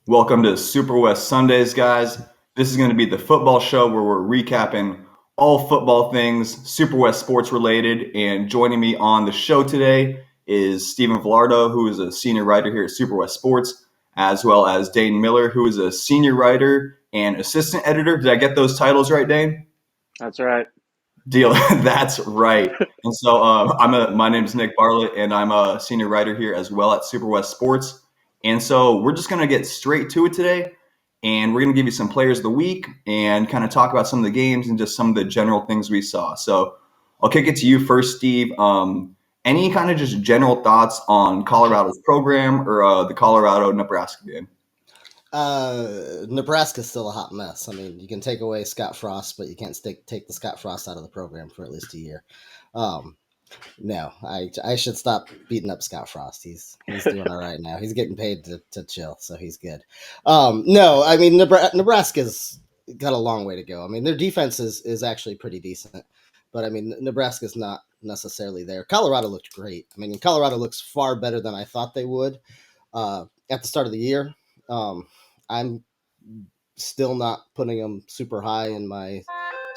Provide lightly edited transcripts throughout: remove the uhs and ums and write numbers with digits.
Welcome to SuperWest Sundays, guys. This is going to be the football show where we're recapping all football things, SuperWest sports related. And joining me on the show today is Stephen Villardo, who is a senior writer here at SuperWest Sports, as well as Dane Miller, who is a senior writer and assistant editor. Did I get those titles right, Dane? That's right. Deal. That's right. And so my name is Nick Bartlett, and I'm a senior writer here as well at SuperWest Sports. And so we're just going to get straight to it today, and we're going to give you some players of the week and kind of talk about some of the games and just some of the general things we saw. So I'll kick it to you first, Steve. Any kind of just general thoughts on Colorado's program or the Colorado-Nebraska game? Nebraska's still a hot mess. I mean, you can take away Scott Frost, but you can't take the Scott Frost out of the program for at least a year. No, I should stop beating up Scott Frost. He's doing all right now. He's getting paid to chill, so he's good. No, I mean Nebraska's got a long way to go. I mean, their defense is actually pretty decent, but I mean Nebraska's not necessarily there. Colorado looked great. I mean, Colorado looks far better than I thought they would at the start of the year. I'm still not putting them super high in my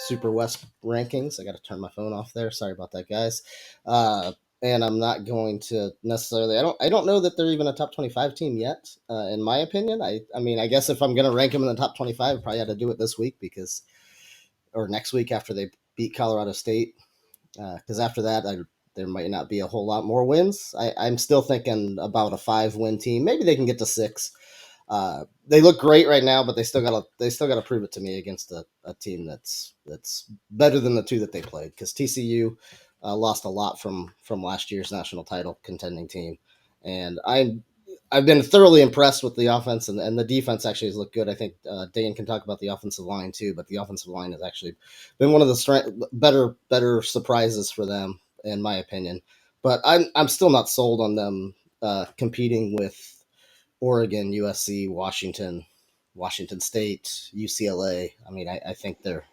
SuperWest rankings. I got to turn my phone off there. Sorry about that, guys. And I'm not going to necessarily. I don't know that they're even a top 25 team yet. In my opinion, I mean, I guess if I'm going to rank them in the top 25, I probably had to do it this week or next week after they beat Colorado State. Because after that, there might not be a whole lot more wins. I'm still thinking about a 5-win team. Maybe they can get to 6. They look great right now, but they still gotta prove it to me against a team that's better than the 2 that they played. Because TCU lost a lot from last year's national title contending team, and I've been thoroughly impressed with the offense, and the defense actually has looked good. I think Dane can talk about the offensive line too, but the offensive line has actually been one of the better surprises for them, in my opinion. But I'm still not sold on them competing with Oregon, USC, Washington State, UCLA. I mean, I think they're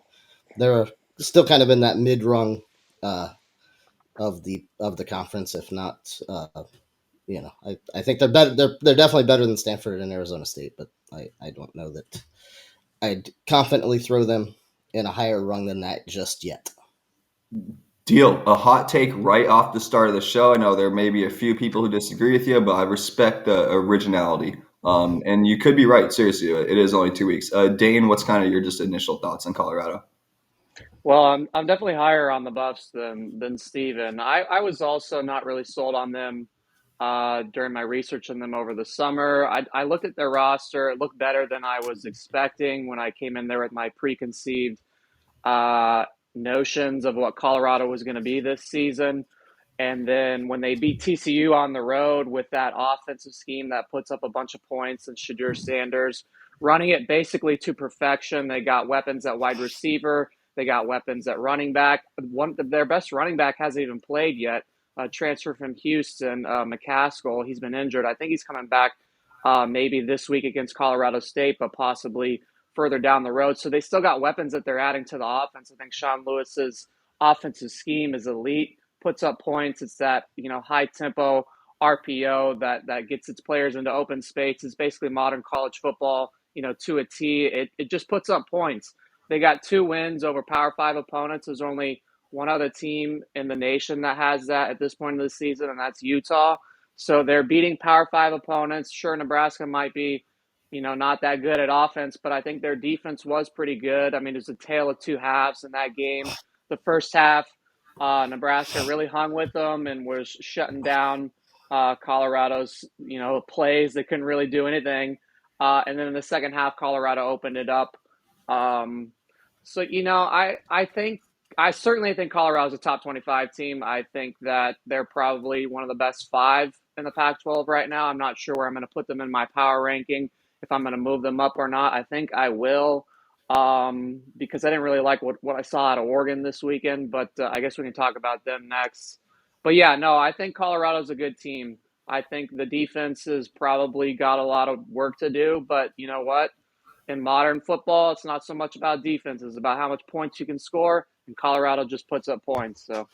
still kind of in that mid rung of the conference, if not. I think they're better. They're definitely better than Stanford and Arizona State, but I don't know that I'd confidently throw them in a higher rung than that just yet. Deal. A hot take right off the start of the show. I know there may be a few people who disagree with you, but I respect the originality. And you could be right. Seriously, it is only 2 weeks. Dane, what's kind of your just initial thoughts on Colorado? Well, I'm definitely higher on the Buffs than Steven. I was also not really sold on them during my research on them over the summer. I looked at their roster. It looked better than I was expecting when I came in there with my preconceived uh, notions of what Colorado was going to be this season. And then when they beat TCU on the road with that offensive scheme that puts up a bunch of points and Shadur Sanders running it basically to perfection, they got weapons at wide receiver. They got weapons at running back. Their best running back hasn't even played yet. Transfer from Houston, McCaskill. He's been injured. I think he's coming back maybe this week against Colorado State, but possibly further down the road. So they still got weapons that they're adding to the offense. I think Sean Lewis's offensive scheme is elite, puts up points. It's that, high tempo RPO that gets its players into open space. It's basically modern college football, to a T. It just puts up points. They got 2 wins over Power 5 opponents. There's only one other team in the nation that has that at this point of the season, and that's Utah. So they're beating Power 5 opponents. Sure, Nebraska might be, not that good at offense, but I think their defense was pretty good. I mean, it was a tale of 2 halves in that game. The first half, Nebraska really hung with them and was shutting down Colorado's, plays. They couldn't really do anything. And then in the second half, Colorado opened it up. Um, I certainly think Colorado's a top 25 team. I think that they're probably one of the best 5 in the Pac-12 right now. I'm not sure where I'm going to put them in my power ranking, if I'm going to move them up or not. I think I will, because I didn't really like what I saw out of Oregon this weekend, but I guess we can talk about them next. But yeah, no, I think Colorado's a good team. I think the defense has probably got a lot of work to do, but you know what? In modern football, it's not so much about defense. It's about how much points you can score, and Colorado just puts up points. So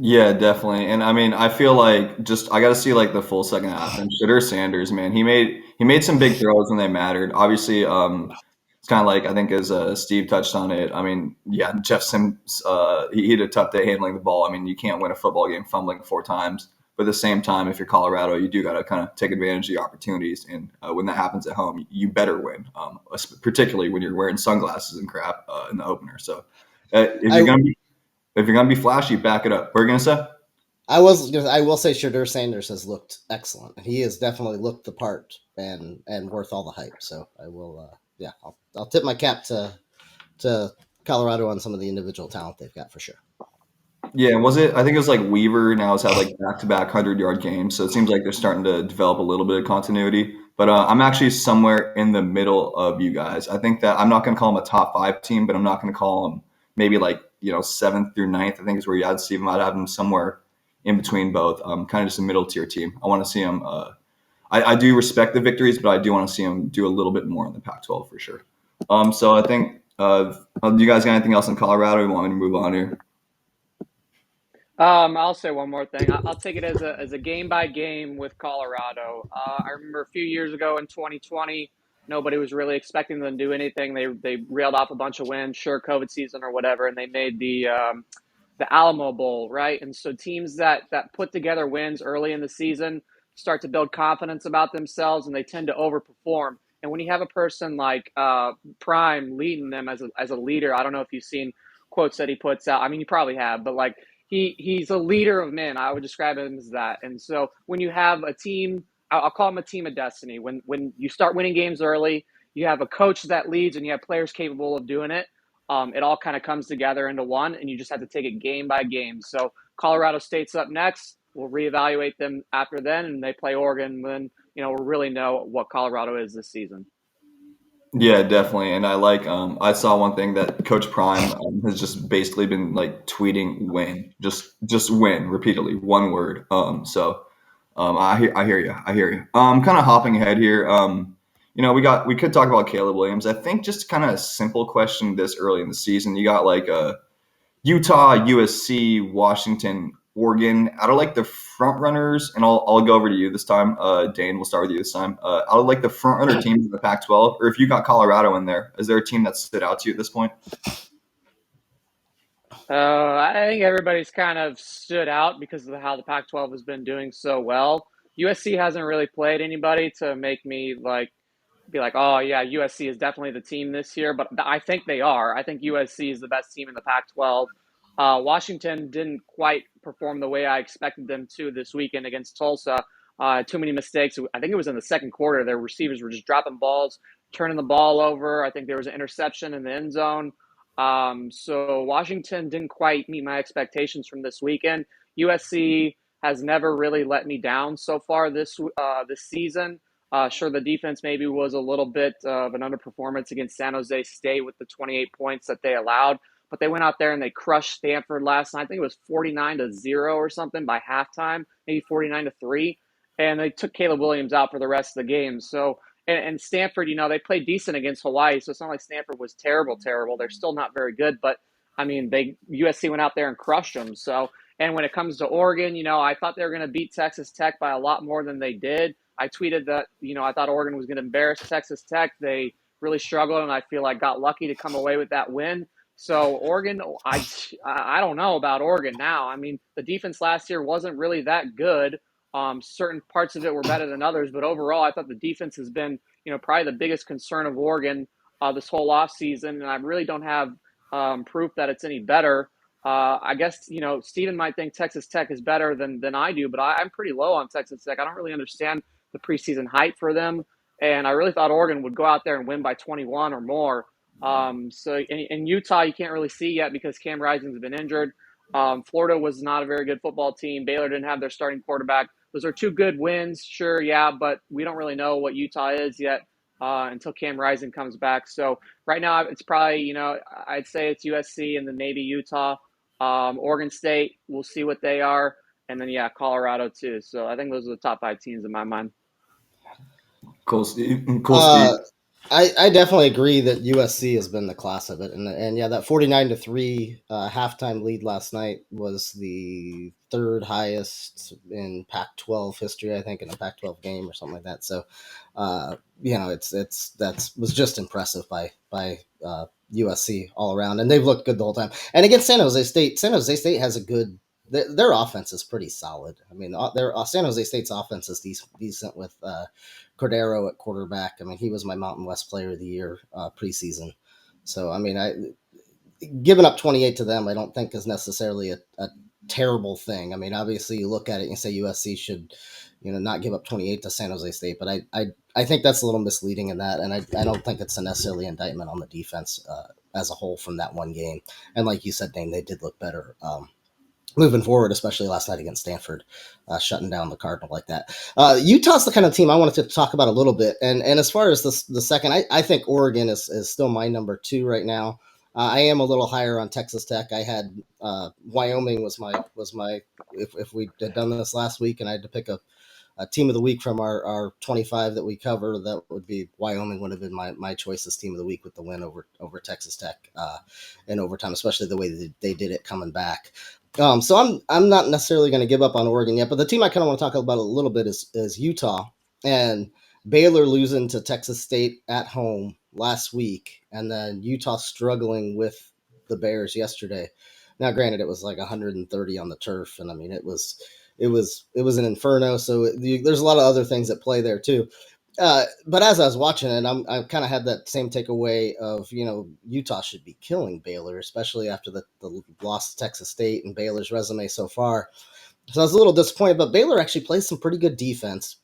Yeah, definitely. And I mean, I feel like just I got to see like the full second half. And Shedeur Sanders, man, he made some big throws when they mattered. Obviously, it's kind of like I think as Steve touched on it. I mean, yeah, Jeff Sims, he had a tough day handling the ball. I mean, you can't win a football game fumbling 4 times. But at the same time, if you're Colorado, you do got to kind of take advantage of the opportunities. And when that happens at home, you better win, particularly when you're wearing sunglasses and crap in the opener. So if you're I gonna be if you're gonna be flashy, back it up. What are you gonna say? I will say Shadur Sanders has looked excellent. He has definitely looked the part and worth all the hype. So I will yeah, I'll tip my cap to Colorado on some of the individual talent they've got for sure. Yeah, was it? I think it was like Weaver now has had like back-to-back 100-yard games, so it seems like they're starting to develop a little bit of continuity. But I'm actually somewhere in the middle of you guys. I think that I'm not going to call them a top five team, but I'm not going to call them maybe like seventh through ninth. I think is where you had Steve. I'd have them somewhere in between both. Kind of just a middle tier team. I want to see them. I do respect the victories, but I do want to see them do a little bit more in the Pac-12 for sure. So I think. You guys got anything else in Colorado? You want me to move on here? I'll say one more thing. I'll take it as a game by game with Colorado. I remember a few years ago in 2020, nobody was really expecting them to do anything. They reeled off a bunch of wins, sure, COVID season or whatever, and they made the Alamo Bowl, right? And so teams that put together wins early in the season start to build confidence about themselves, and they tend to overperform. And when you have a person like Prime leading them as a leader, I don't know if you've seen quotes that he puts out. I mean, you probably have, but like he's a leader of men. I would describe him as that. And so when you have a team, I'll call him a team of destiny. When you start winning games early, you have a coach that leads, and you have players capable of doing it. It all kind of comes together into one, and you just have to take it game by game. So Colorado State's up next. We'll reevaluate them after then, and they play Oregon. Then we'll really know what Colorado is this season. Yeah, definitely. And I saw one thing that Coach Prime has just basically been like tweeting win, just win repeatedly, one word. I hear you. I hear you. Kind of hopping ahead here. We could talk about Caleb Williams. I think just kind of a simple question this early in the season. You got like Utah, USC, Washington, Oregon. Out of like the front runners, and I'll go over to you this time. Dane, we'll start with you this time. Out of like the front runner teams in the Pac-12, or if you got Colorado in there, is there a team that stood out to you at this point? I think everybody's kind of stood out because of how the Pac-12 has been doing so well. USC hasn't really played anybody to make me be like, oh yeah, USC is definitely the team this year. But I think they are. I think USC is the best team in the Pac-12. Washington didn't quite perform the way I expected them to this weekend against Tulsa. Too many mistakes. I think it was in the second quarter. Their receivers were just dropping balls, turning the ball over. I think there was an interception in the end zone. So Washington didn't quite meet my expectations from this weekend. USC has never really let me down so far this season. Sure, the defense maybe was a little bit of an underperformance against San Jose State with the 28 points that they allowed, but they went out there and they crushed Stanford last night. I think it was 49-0 or something by halftime, maybe 49-3, and they took Caleb Williams out for the rest of the game. So, and Stanford, they played decent against Hawaii, so it's not like Stanford was terrible, terrible. They're still not very good, but I mean, USC went out there and crushed them. So, and when it comes to Oregon, I thought they were going to beat Texas Tech by a lot more than they did. I tweeted that, I thought Oregon was going to embarrass Texas Tech. They really struggled, and I feel like got lucky to come away with that win. So Oregon, I don't know about Oregon now. I mean, the defense last year wasn't really that good. Certain parts of it were better than others, but overall, I thought the defense has been, probably the biggest concern of Oregon this whole offseason, and I really don't have proof that it's any better. I guess, Steven might think Texas Tech is better than I do, but I'm pretty low on Texas Tech. I don't really understand the preseason hype for them. And I really thought Oregon would go out there and win by 21 or more. So in Utah, you can't really see yet because Cam Rising's been injured. Florida was not a very good football team. Baylor didn't have their starting quarterback. Those are two good wins, sure, yeah, but we don't really know what Utah is yet until Cam Rising comes back. So right now, it's probably, I'd say it's USC and then maybe Utah. Oregon State, we'll see what they are. And then, yeah, Colorado too. So I think those are the top five teams in my mind. Cool, Steve. Cool, Uh, Steve. I definitely agree that USC has been the class of it, and yeah, that 49-3 halftime lead last night was the third highest in Pac-12 history, I think, in a Pac-12 game or something like that. So, it's was just impressive by USC all around, and they've looked good the whole time. And against San Jose State, San Jose State has a good. Their offense is pretty solid. I mean, their San Jose State's offense is decent with Cordero at quarterback. I mean, he was my Mountain West Player of the Year preseason. So, I mean, giving up 28 to them, I don't think is necessarily a terrible thing. I mean, obviously, you look at it and say USC should, not give up 28 to San Jose State, but I think that's a little misleading in that, and I don't think it's a necessarily indictment on the defense as a whole from that one game. And like you said, Dane, they did look better. Moving forward, especially last night against Stanford, shutting down the Cardinal like that. Utah's the kind of team I wanted to talk about a little bit. And as far as the second, I think Oregon is still my number 2 right now. I am a little higher on Texas Tech. I had Wyoming was my if we had done this last week and I had to pick a team of the week from our 25 that we cover, that would be Wyoming would have been my choice as team of the week with the win over Texas Tech in overtime, especially the way that they did it coming back. So I'm not necessarily going to give up on Oregon yet, but the team I kind of want to talk about a little bit is Utah, and Baylor losing to Texas State at home last week, and then Utah struggling with the Bears yesterday. Now, granted, it was like 130 on the turf, and I mean it was an inferno. So there's a lot of other things at play there too. But as I was watching it, I kind of had that same takeaway of, Utah should be killing Baylor, especially after the loss to Texas State and Baylor's resume so far. So I was a little disappointed, but Baylor actually plays some pretty good defense.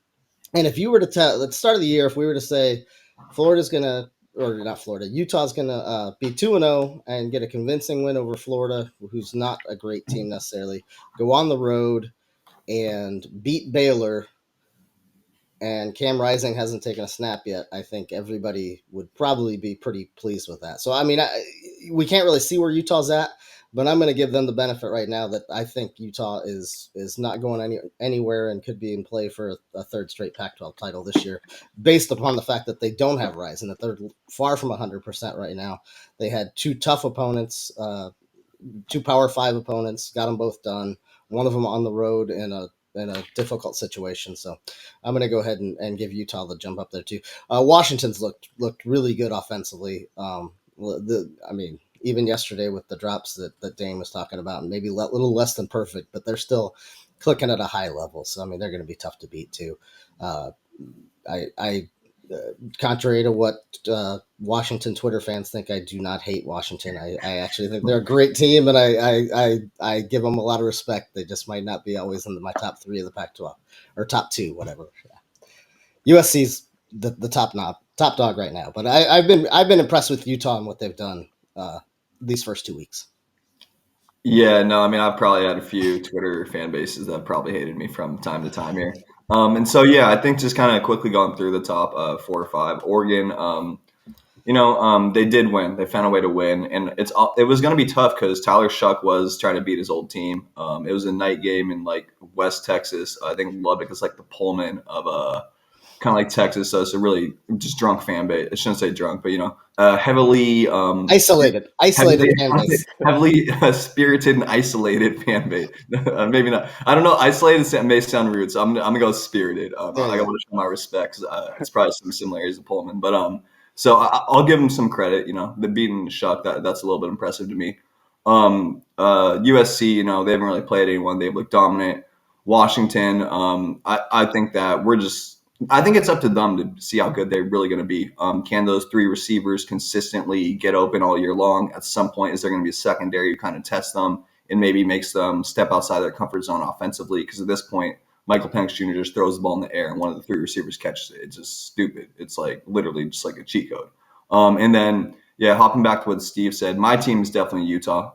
And if you were to tell at the start of the year, if we were to say Florida's going to, or not Florida, Utah's going to be 2-0 and get a convincing win over Florida, who's not a great team necessarily, go on the road and beat Baylor, and Cam Rising hasn't taken a snap yet, I think everybody would probably be pretty pleased with that. So, I mean, we can't really see where Utah's at, but I'm going to give them the benefit right now that I think Utah is not going anywhere and could be in play for a third straight Pac-12 title this year, based upon the fact that they don't have Rising, that they're far from 100% right now. They had 2 tough opponents, 2 Power 5 opponents, got them both done. One of them on the road in a difficult situation. So I'm going to go ahead and give Utah the jump up there too. Washington's looked really good offensively. I mean, even yesterday with the drops that Dane was talking about, and maybe a little less than perfect, but they're still clicking at a high level. So, I mean, they're going to be tough to beat too. Contrary to what Washington Twitter fans think, I do not hate Washington. I actually think they're a great team, and I give them a lot of respect. They just might not be always in my top 3 of the Pac-12 or top 2, whatever. USC's the top dog right now, but I've been impressed with Utah and what they've done these first 2 weeks. Yeah, no, I mean, I've probably had a few Twitter fan bases that probably hated me from time to time here. And so, yeah, I think just kind of quickly going through the top 4 or 5. Oregon, they did win. They found a way to win, and it was going to be tough because Tyler Shuck was trying to beat his old team. It was a night game in like West Texas. I think Lubbock is like the Pullman of kind of like Texas, so it's a really just drunk fan base. I shouldn't say drunk, but heavily isolated fan base, heavily spirited and isolated fan base. Maybe not. I don't know. Isolated may sound rude, so I'm gonna go spirited. I want to show my respect because it's probably some similarities to Pullman, but so I'll give them some credit. The beating Shuck, that's a little bit impressive to me. USC, they haven't really played anyone. They've looked dominant. Washington, I think that I think it's up to them to see how good they're really going to be. Can those 3 receivers consistently get open all year long? At some point, is there going to be a secondary who kind of tests them and maybe makes them step outside their comfort zone offensively? Because at this point, Michael Penix Jr. just throws the ball in the air and one of the 3 receivers catches it. It's just stupid. It's like literally just like a cheat code. And then, hopping back to what Steve said, my team is definitely Utah.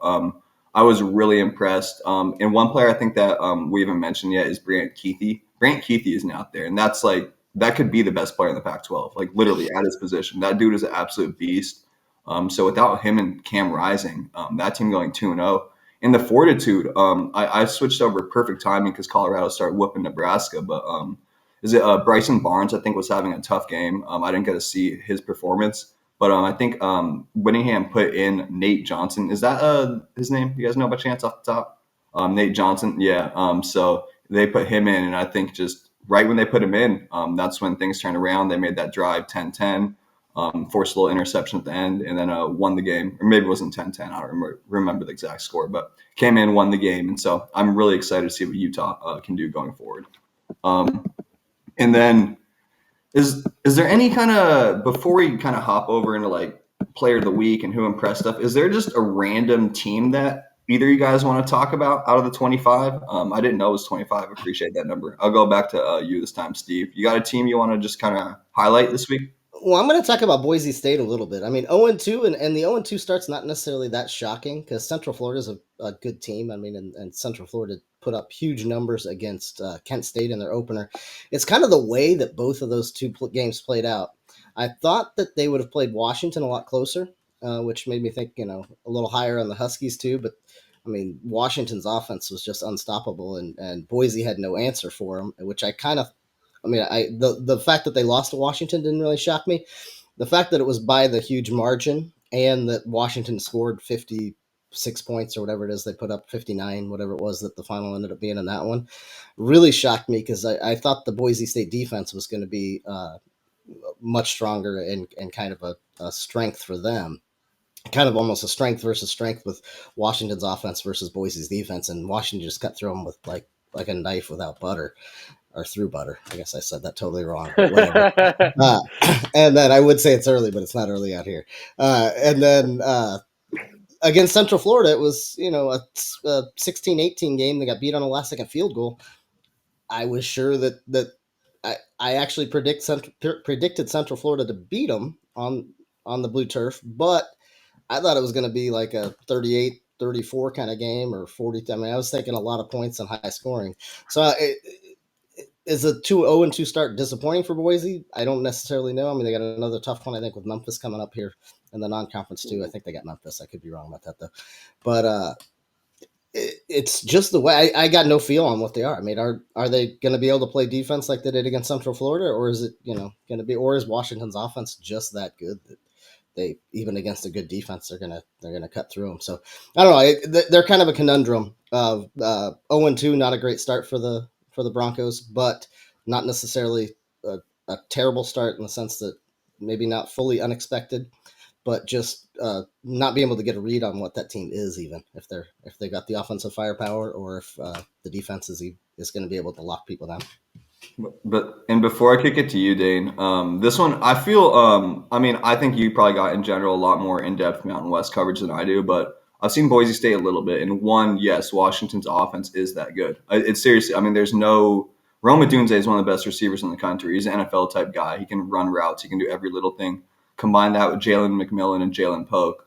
I was really impressed. And one player I think that we haven't mentioned yet is Brant Kuithe. Brant Kuithe isn't out there, and that's like that could be the best player in the Pac-12, like literally at his position. That dude is an absolute beast. So without him and Cam Rising, that team going 2-0. In the fortitude, I switched over perfect timing because Colorado started whooping Nebraska, but is it Bryson Barnes? I think was having a tough game. I didn't get to see his performance, but I think Whittingham put in Nate Johnson. Is that his name? You guys know by chance off the top? Nate Johnson. Yeah. So they put him in, and I think just right when they put him in, that's when things turned around. They made that drive 10-10, forced a little interception at the end, and then won the game. Or maybe it wasn't 10-10. I don't remember the exact score, but came in, won the game. And so I'm really excited to see what Utah can do going forward. And then is there any kind of, before we kind of hop over into like player of the week and who impressed stuff, is there just a random team that either you guys want to talk about out of the 25? I didn't know it was 25. Appreciate that number. I'll go back to you this time, Steve. You got a team you want to just kind of highlight this week? Well, I'm going to talk about Boise State a little bit. I mean, 0-2, and the 0-2 start's not necessarily that shocking because Central Florida's a good team. I mean, and Central Florida put up huge numbers against Kent State in their opener. It's kind of the way that both of those two games played out. I thought that they would have played Washington a lot closer, which made me think, a little higher on the Huskies too. But, I mean, Washington's offense was just unstoppable, and Boise had no answer for them, which the fact that they lost to Washington didn't really shock me. The fact that it was by the huge margin and that Washington scored 56 points or whatever it is they put up, 59, whatever it was that the final ended up being in that one, really shocked me because I thought the Boise State defense was going to be much stronger and kind of a strength for them. Kind of almost a strength versus strength with Washington's offense versus Boise's defense, and Washington just cut through them with like a knife without butter. Or through butter. I guess I said that totally wrong, but whatever. And then I would say it's early, but it's not early out here. And then against Central Florida, it was, a 16-18 game. They got beat on a last-second field goal. I was sure that I actually predicted Central Florida to beat them on the blue turf, but I thought it was going to be like a 38-34 kind of game or 40. I mean, I was thinking a lot of points and high scoring. So is a 0-2 start disappointing for Boise? I don't necessarily know. I mean, they got another tough one, I think, with Memphis coming up here in the non-conference too. I think they got Memphis. I could be wrong about that though. But it's just the way I got no feel on what they are. I mean, are they going to be able to play defense like they did against Central Florida, or is it going to be, or is Washington's offense just that good that they, even against a good defense, they're gonna cut through them? So I don't know. They're kind of a conundrum of 0-2, not a great start for the Broncos, but not necessarily a terrible start in the sense that maybe not fully unexpected, but just not being able to get a read on what that team is, even if they got the offensive firepower or if the defense is going to be able to lock people down. But before I kick it to you, Dane, this one I feel. I think you probably got in general a lot more in-depth Mountain West coverage than I do, but I've seen Boise State a little bit. And one, yes, Washington's offense is that good. It's seriously. I mean, there's no. Roma Dunze is one of the best receivers in the country. He's an NFL type guy. He can run routes. He can do every little thing. Combine that with Jalen McMillan and Jalen Polk.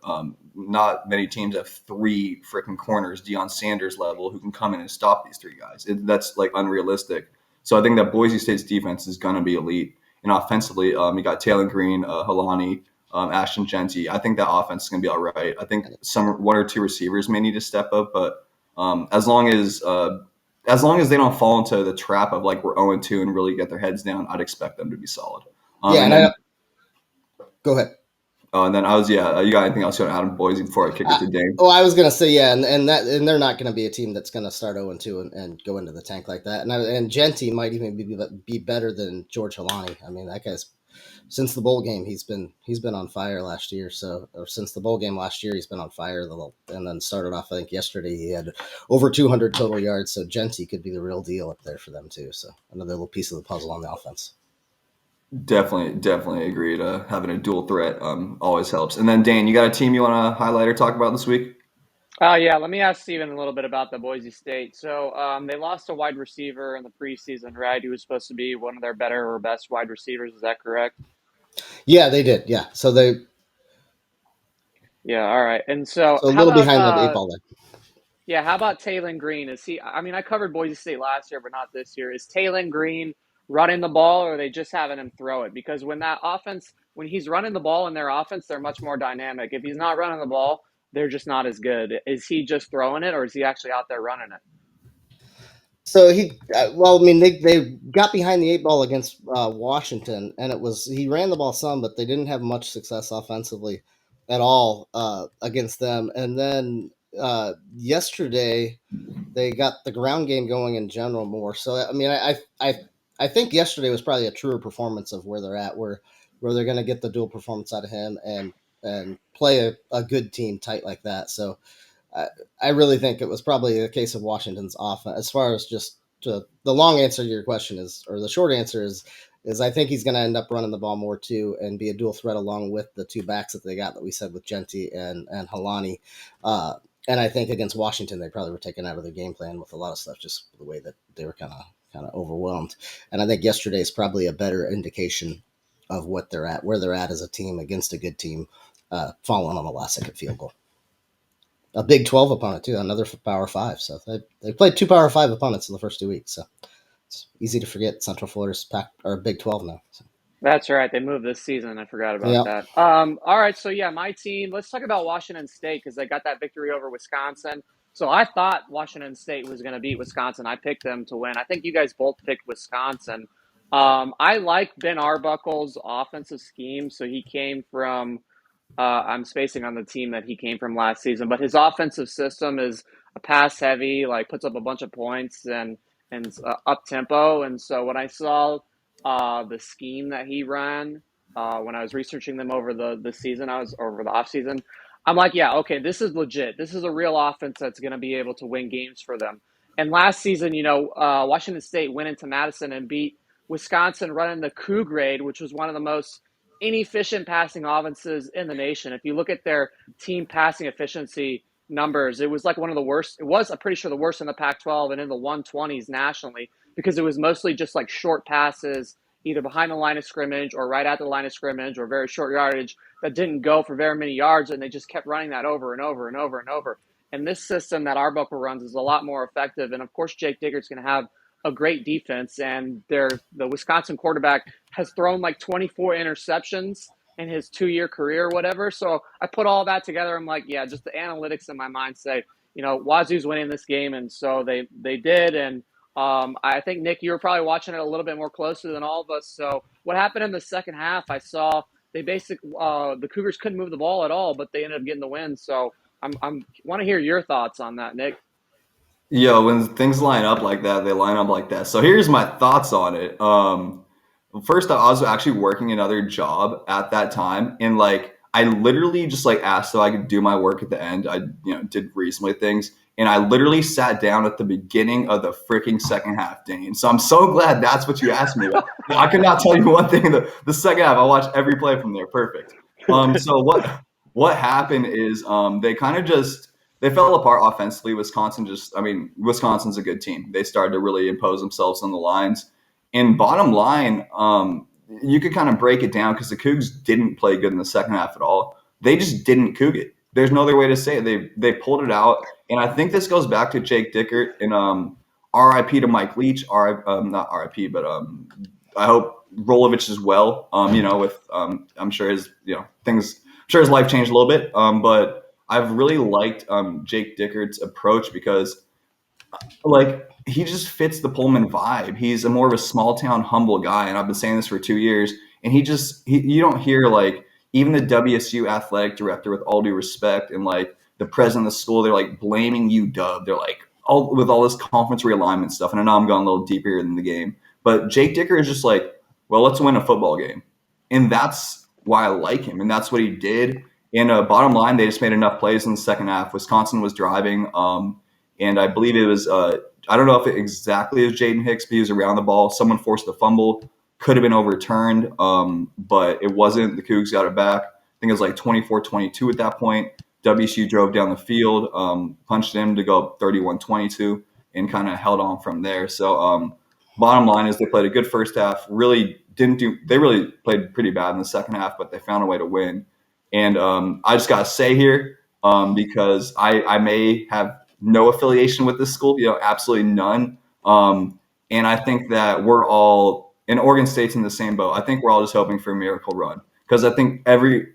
Not many teams have three freaking corners, Deion Sanders level, who can come in and stop these three guys. That's like unrealistic. So I think that Boise State's defense is going to be elite. And offensively, you got Taylor Green, Halani, Ashton Genty. I think that offense is going to be all right. I think one or two receivers may need to step up, but as long as they don't fall into the trap of like we're 0-2 and really get their heads down, I'd expect them to be solid. Go ahead. And then you got anything else you want to add on Boise before I kick it to Dane? I was going to say, yeah, and they're not going to be a team that's going to start 0-2 and go into the tank like that. And Genty might even be better than George Halani. I mean, that guy's, since the bowl game, he's been on fire last year. Or since the bowl game last year, he's been on fire. And then started off, I think yesterday he had over 200 total yards. So Genty could be the real deal up there for them too. So another little piece of the puzzle on the offense. Definitely agreed. Having a dual threat always helps. And then Dane, you got a team you want to highlight or talk about this week? Yeah, let me ask Steven a little bit about the Boise State. So they lost a wide receiver in the preseason, right? He was supposed to be one of their better or best wide receivers. Is that correct? Yeah, they did. Yeah, so Yeah, all right. And so a how little about behind the eight ball there. Yeah, how about Taylon Green? Is he? I mean, I covered Boise State last year, but not this year. Is Taylon Green running the ball, or are they just having him throw it? Because when he's running the ball in their offense, they're much more dynamic. If he's not running the ball, they're just not as good. Is he just throwing it, or is he actually out there running it? So they got behind the 8 ball against Washington, and he ran the ball some, but they didn't have much success offensively at all against them. And then yesterday they got the ground game going in general more. So I think yesterday was probably a truer performance of where they're at, where they're going to get the dual performance out of him and play a good team tight like that. So I, I really think it was probably a case of Washington's offense. As far as the long answer to your question is, or the short answer is I think he's going to end up running the ball more too and be a dual threat along with the two backs that they got that we said with Genti and Halani. And I think against Washington, they probably were taken out of their game plan with a lot of stuff, just the way that they were kind of overwhelmed. And I think yesterday is probably a better indication of where they're at as a team against a good team, following on a last second field goal. A Big 12 opponent too, another Power 5. So they played two Power 5 opponents in the first 2 weeks. So it's easy to forget Central Florida's Big 12 now. So. That's right. They moved this season. I forgot about that. All right. So, yeah, my team, let's talk about Washington State because they got that victory over Wisconsin. So I thought Washington State was going to beat Wisconsin. I picked them to win. I think you guys both picked Wisconsin. I like Ben Arbuckle's offensive scheme. So he came from, I'm spacing on the team that he came from last season, but his offensive system is a pass heavy, like puts up a bunch of points and up tempo. And so when I saw the scheme that he ran when I was researching them over the season, I was over the off season. I'm like, yeah, okay, this is legit. This is a real offense that's going to be able to win games for them. And last season, Washington State went into Madison and beat Wisconsin running the coup grade, which was one of the most inefficient passing offenses in the nation. If you look at their team passing efficiency numbers, it was like one of the worst. It was, I'm pretty sure, the worst in the Pac-12 and in the 120s nationally because it was mostly just like short passes, either behind the line of scrimmage or right at the line of scrimmage or very short yardage that didn't go for very many yards, and they just kept running that over and over and over and over. And this system that Arbuckle runs is a lot more effective. And of course, Jake Digger's going to have a great defense, and the Wisconsin quarterback has thrown like 24 interceptions in his 2-year career or whatever. So I put all that together. I'm like, yeah, just the analytics in my mind say, Wazoo's winning this game, and so they did. And I think, Nick, you were probably watching it a little bit more closely than all of us. So what happened in the second half, I saw the Cougars couldn't move the ball at all, but they ended up getting the win. So I'm want to hear your thoughts on that, Nick. When things line up like that, they line up like that. So here's my thoughts on it. First, I was actually working another job at that time, and I literally just asked so I could do my work at the end. I did reasonably things, and I literally sat down at the beginning of the freaking second half, Dane. So I'm so glad that's what you asked me about. I could not tell you one thing. The second half, I watched every play from there. Perfect. So what happened is they kind of just they fell apart offensively. Wisconsin's a good team. They started to really impose themselves on the lines. And bottom line, you could kind of break it down because the Cougs didn't play good in the second half at all. They just didn't Coug it. There's no other way to say it. They pulled it out. And I think this goes back to Jake Dickert and RIP to Mike Leach. Not RIP, but I hope Rolovich as well. I'm sure his things. I'm sure his life changed a little bit. But I've really liked Jake Dickert's approach because he just fits the Pullman vibe. He's a more of a small town, humble guy, and I've been saying this for 2 years. And you don't hear even the WSU athletic director, with all due respect, and the president of the school, they're blaming UW. They're with all this conference realignment stuff. And I know I'm going a little deeper in the game, but Jake Dickert is just well, let's win a football game, and that's why I like him, and that's what he did. And bottom line, they just made enough plays in the second half. Wisconsin was driving, and I believe it was I don't know if it exactly was Jaden Hicks, but he was around the ball. Someone forced the fumble. Could have been overturned, but it wasn't. The Cougs got it back. I think it was 24-22 at that point. WSU drove down the field, punched him to go up 31-22, and kind of held on from there. So bottom line is they played a good first half. They really played pretty bad in the second half, but they found a way to win. And I just got to say here, because I may have no affiliation with this school, absolutely none. And I think that we're all, and Oregon State's in the same boat. I think we're all just hoping for a miracle run, because I think every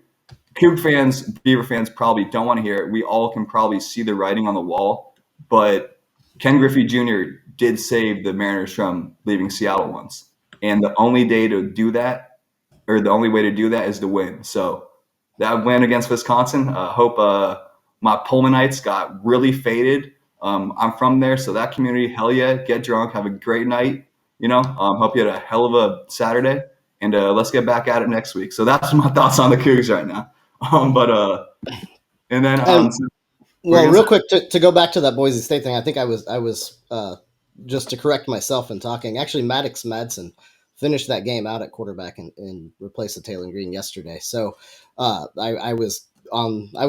Coug fans, Beaver fans probably don't want to hear it. We all can probably see the writing on the wall, but Ken Griffey Jr. did save the Mariners from leaving Seattle once. And the only day to do that, or the only way to do that, is to win. So that win against Wisconsin, hope my Pullmanites got really faded. I'm from there, so that community, hell yeah, get drunk, have a great night. Hope you had a hell of a Saturday, and let's get back at it next week. So that's my thoughts on the Cougs right now. And then well, real quick to go back to that Boise State thing, I think I was just to correct myself in talking. Actually, Maddox Madsen finished that game out at quarterback and replaced the Taylor Green yesterday. So I was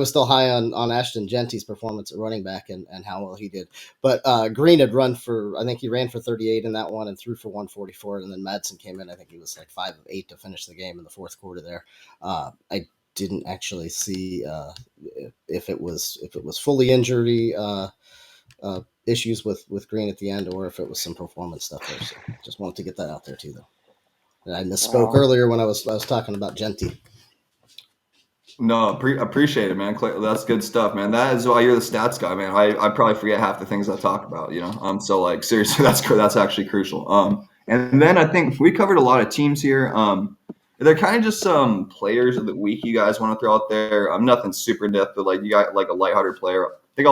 still high on Ashton Genty's performance at running back and how well he did. But Green had run for, I think he ran for 38 in that one and threw for 144. And then Madsen came in. I think he was like 5 of 8 to finish the game in the fourth quarter there. I didn't actually see if it was fully injury issues with Green at the end, or if it was some performance stuff there. So just wanted to get that out there too, though. And I misspoke earlier when I was talking about Genty. No, appreciate it, man. That's good stuff, man. That is why you're the stats guy, man. I probably forget half the things I talk about, So like seriously, that's actually crucial. And then I think we covered a lot of teams here. They're kind of just some players of the week you guys want to throw out there. Nothing super in depth, but like you got like a lighthearted player. I think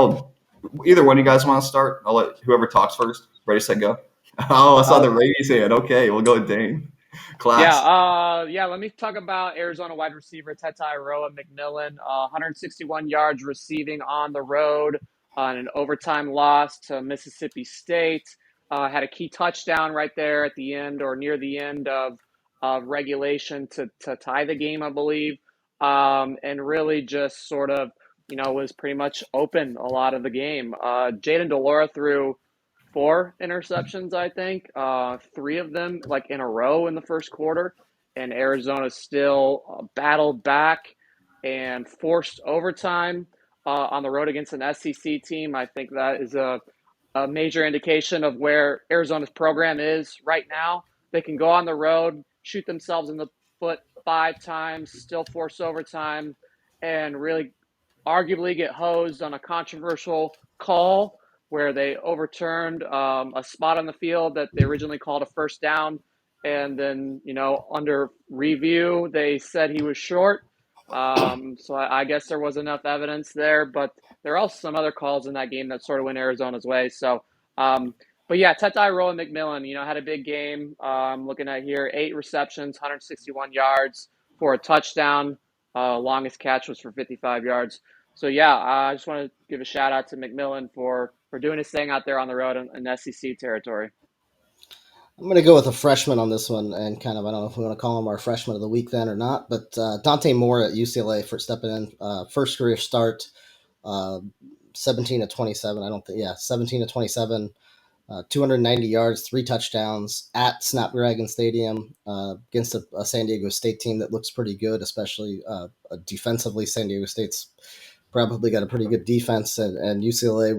either one of you guys want to start. I'll let whoever talks first. Ready, set, go. Oh, I saw the raise hand. Okay, we'll go with Dane. Class. Yeah. Let me talk about Arizona wide receiver Tetairoa McMillan. 161 yards receiving on the road on an overtime loss to Mississippi State. Had a key touchdown right there at the end or near the end of regulation to tie the game, I believe. And really just sort of, was pretty much open a lot of the game. Jaden Delora threw 4 interceptions, I think, 3 of them like in a row in the first quarter, and Arizona still battled back and forced overtime on the road against an SEC team. I think that is a major indication of where Arizona's program is right now. They can go on the road, shoot themselves in the foot 5 times, still force overtime, and really arguably get hosed on a controversial call where they overturned a spot on the field that they originally called a first down. And then, under review, they said he was short. So I guess there was enough evidence there. But there are also some other calls in that game that sort of went Arizona's way. So, but yeah, Tetairoa McMillan, had a big game. Looking at here, 8 receptions, 161 yards for a touchdown. Longest catch was for 55 yards. So, yeah, I just want to give a shout out to McMillan for doing his thing out there on the road in SEC territory. I'm going to go with a freshman on this one, and kind of, I don't know if we want to call him our freshman of the week then or not, but Dante Moore at UCLA for stepping in. First career start, 17 to 27. 17 to 27, 290 yards, 3 touchdowns at Snapdragon Stadium against a San Diego State team that looks pretty good, especially defensively. San Diego State's probably got a pretty good defense, and UCLA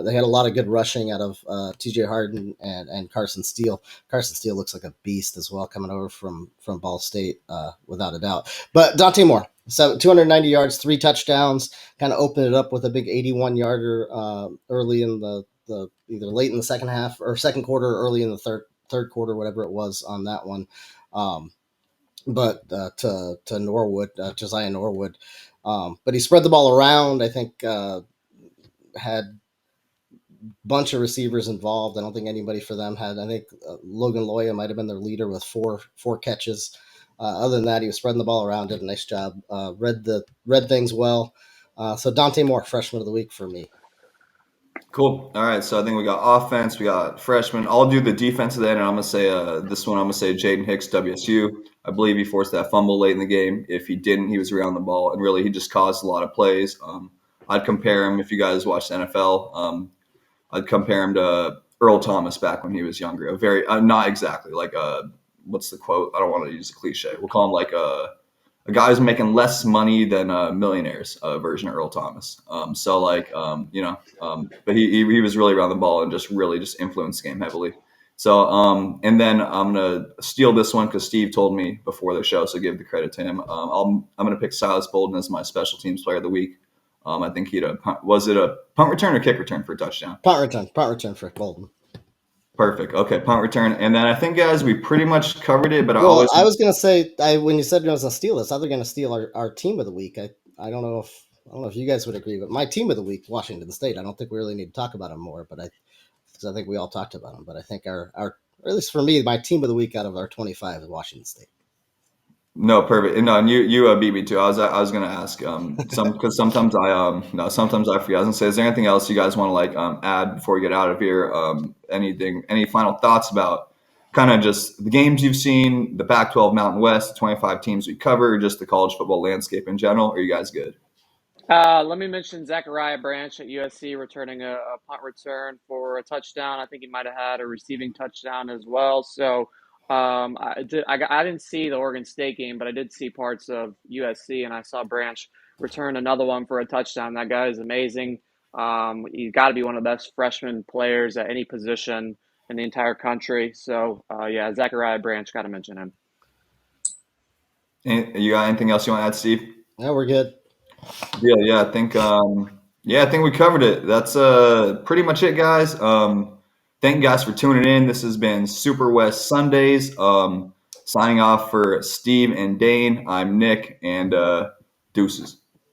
they had a lot of good rushing out of TJ Harden and Carson Steele. Carson Steele looks like a beast as well, coming over from Ball State, without a doubt. But Dante Moore, 290 yards, 3 touchdowns, kind of opened it up with a big 81-yarder early in the either late in the second half or second quarter, or early in the third quarter, whatever it was on that one. But to Norwood, Josiah Norwood. But he spread the ball around. I think had a bunch of receivers involved. I don't think anybody for them had. I think Logan Loya might have been their leader with four catches. Other than that, he was spreading the ball around. Did a nice job. Read things well. So Dante Moore, freshman of the week for me. Cool. All right. So I think we got offense, we got freshman. I'll do the defense then, and I'm gonna say this one. I'm gonna say Jaden Hicks, WSU. I believe he forced that fumble late in the game. If he didn't, he was around the ball, and really he just caused a lot of plays. I'd compare him, if you guys watch the NFL. I'd compare him to Earl Thomas back when he was younger. A very not exactly like what's the quote? I don't want to use a cliche. We'll call him like a guy who's making less money than millionaires version of Earl Thomas. But he was really around the ball and just really just influenced the game heavily. So, and then I'm going to steal this one because Steve told me before the show, so give the credit to him. I'm going to pick Silas Bolden as my special teams player of the week. I think was it a punt return or kick return for a touchdown? Punt return for Bolden. Perfect. Okay, punt return. And then I think, guys, we pretty much covered it, but I Well, always I was gonna say, when you said it was a steal, it's either gonna steal our team of the week. I don't know if you guys would agree, but my team of the week, Washington State. I don't think we really need to talk about them more, but because I think we all talked about them. But I think our or at least for me, my team of the week out of our 25 is Washington State. No, perfect. No, and you beat me too. I was gonna ask because sometimes I no sometimes I forget. I was gonna say, is there anything else you guys want to like add before we get out of here? Any final thoughts about kind of just the games you've seen, the Pac-12 Mountain West, 25 teams we cover, just the college football landscape in general? Are you guys good? Let me mention Zachariah Branch at USC returning a punt return for a touchdown. I think he might have had a receiving touchdown as well. So I didn't see the Oregon State game, but I did see parts of USC, and I saw Branch return another one for a touchdown. That guy is amazing. He's got to be one of the best freshman players at any position in the entire country. So yeah, Zachariah Branch, got to mention him. You got anything else you want to add, Steve? Yeah, we're good. Yeah, I think we covered it. That's pretty much it, guys. Thank you guys for tuning in. This has been Super West Sundays. Signing off for Steve and Dane. I'm Nick, and deuces.